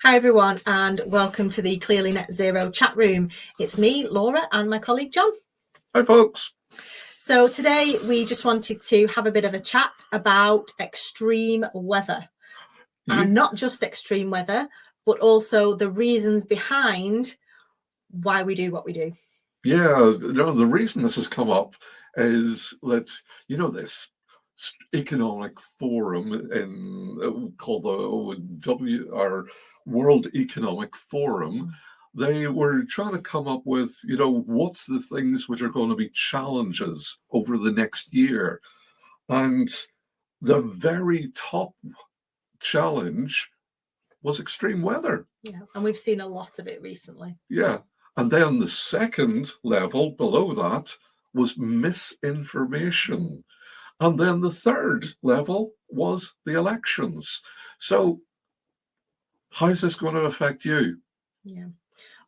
Hi everyone, and welcome to the Clearly Net Zero chat room. It's me, Laura, and my colleague John. Hi folks. So today we just wanted to have a bit of a chat about extreme weather. And not just extreme weather, but also the reasons behind why we do what we do. Yeah, the reason this has come up is that, this economic forum called the World Economic Forum. They were trying to come up with, what's the things which are going to be challenges over the next year. And the very top challenge was extreme weather. Yeah, and we've seen a lot of it recently. Yeah. And then the second level below that was misinformation. And then the third level was the elections. So how's this going to affect you? Yeah.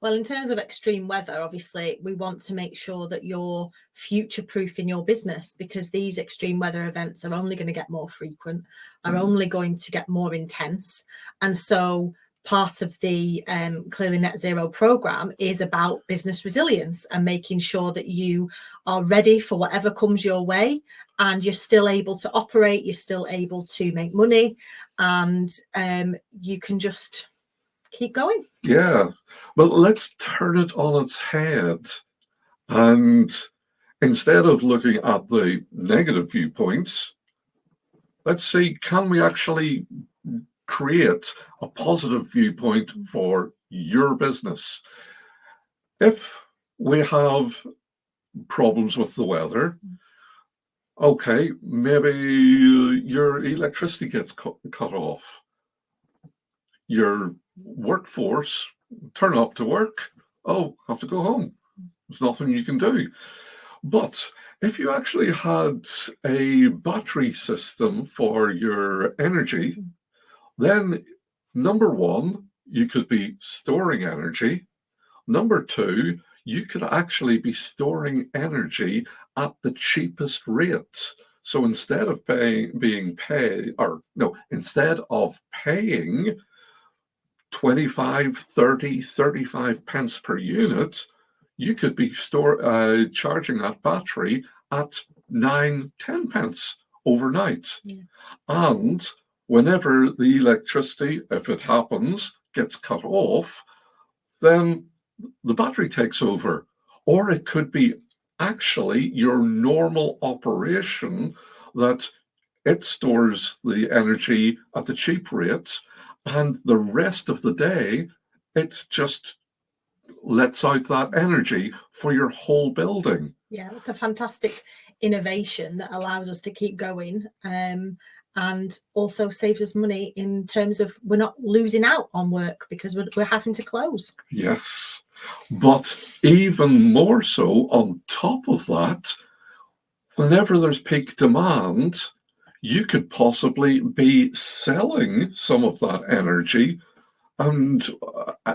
Well, in terms of extreme weather, obviously, we want to make sure that you're future-proofing your business, because these extreme weather events are only going to get more frequent, are only going to get more intense. And so part of the Clearly Net Zero program is about business resilience and making sure that you are ready for whatever comes your way, and you're still able to operate, you're still able to make money, and you can just keep going. Yeah, but let's turn it on its head. And instead of looking at the negative viewpoints, let's see, can we actually create a positive viewpoint for your business? If we have problems with the weather, okay, maybe your electricity gets cut off. Your workforce turn up to work. Oh, have to go home. There's nothing you can do. But if you actually had a battery system for your energy, then number one, you could be storing energy. Number two, you could actually be storing energy at the cheapest rate. So instead of instead of paying 25, 30, 35 pence per unit, you could be charging that battery at 9, 10 pence overnight. Yeah. And whenever the electricity, if it happens, gets cut off, then the battery takes over. Or it could be actually your normal operation that it stores the energy at the cheap rates, and the rest of the day, it just lets out that energy for your whole building. Yeah, it's a fantastic innovation that allows us to keep going, and also saves us money in terms of we're not losing out on work because we're having to close. Yes, but even more so on top of that, whenever there's peak demand, you could possibly be selling some of that energy, and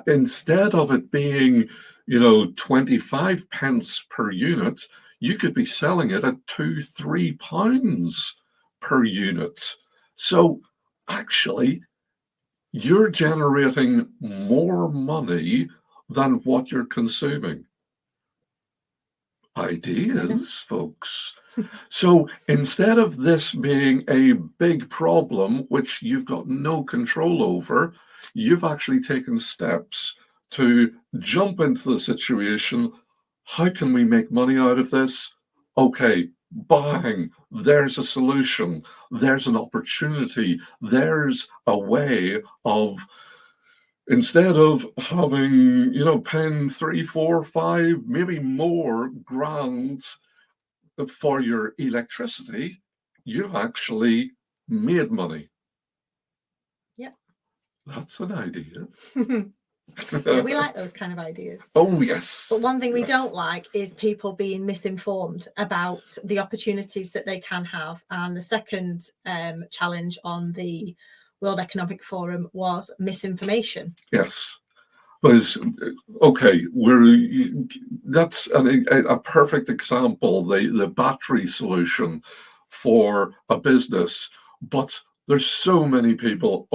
instead of it being 25 pence per unit, you could be selling it at £2-3 per unit. So actually you're generating more money than what you're consuming. Ideas, folks. So instead of this being a big problem, which you've got no control over, you've actually taken steps to jump into the situation. How can we make money out of this? Okay, bang, there's a solution. There's an opportunity. There's a way of, instead of having, paying 3, 4, 5, maybe more grand for your electricity, you've actually made money. Yeah. That's an idea. Yeah, we like those kind of ideas. Oh, yes. But one thing we don't like is people being misinformed about the opportunities that they can have. And the second challenge on the World Economic Forum was misinformation. Yes. Because, okay, that's a perfect example, the battery solution for a business. But there's so many people,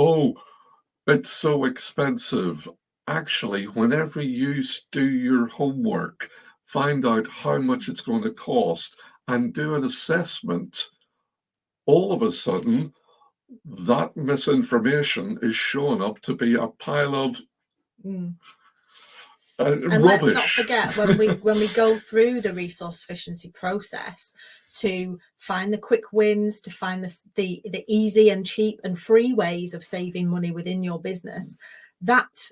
it's so expensive. Actually, whenever you do your homework, find out how much it's going to cost and do an assessment, all of a sudden, that misinformation is showing up to be a pile of And rubbish. let's not forget, when we go through the resource efficiency process to find the quick wins, to find the easy and cheap and free ways of saving money within your business, that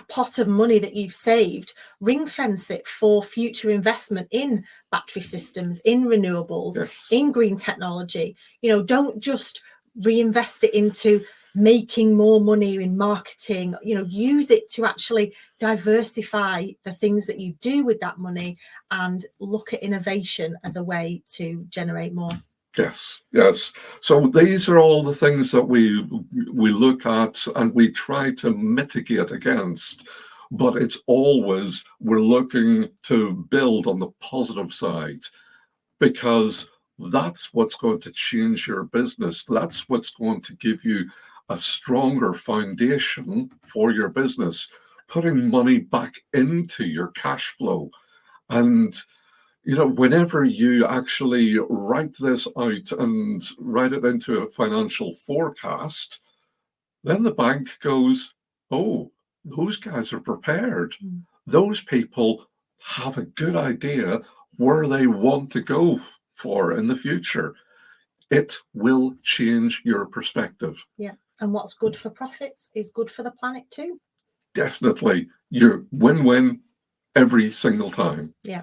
pot of money that you've saved, ring fence it for future investment in battery systems, in renewables, Yes. in green technology. Don't just reinvest it into making more money in marketing. Use it to actually diversify the things that you do with that money and look at innovation as a way to generate more. Yes, yes. So these are all the things that we look at and we try to mitigate against, but it's always we're looking to build on the positive side, because that's what's going to change your business. That's what's going to give you a stronger foundation for your business, putting money back into your cash flow. And whenever you actually write this out and write it into a financial forecast, then the bank goes, oh, those guys are prepared. Those people have a good idea where they want to go for in the future. It will change your perspective. Yeah. And what's good for profits is good for the planet too. Definitely. You're win-win every single time. Yeah.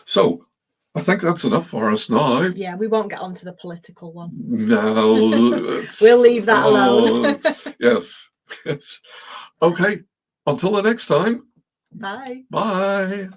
So I think that's enough for us now. Yeah, we won't get onto the political one. No. We'll leave that alone. Yes. Yes. Okay. Until the next time. Bye. Bye.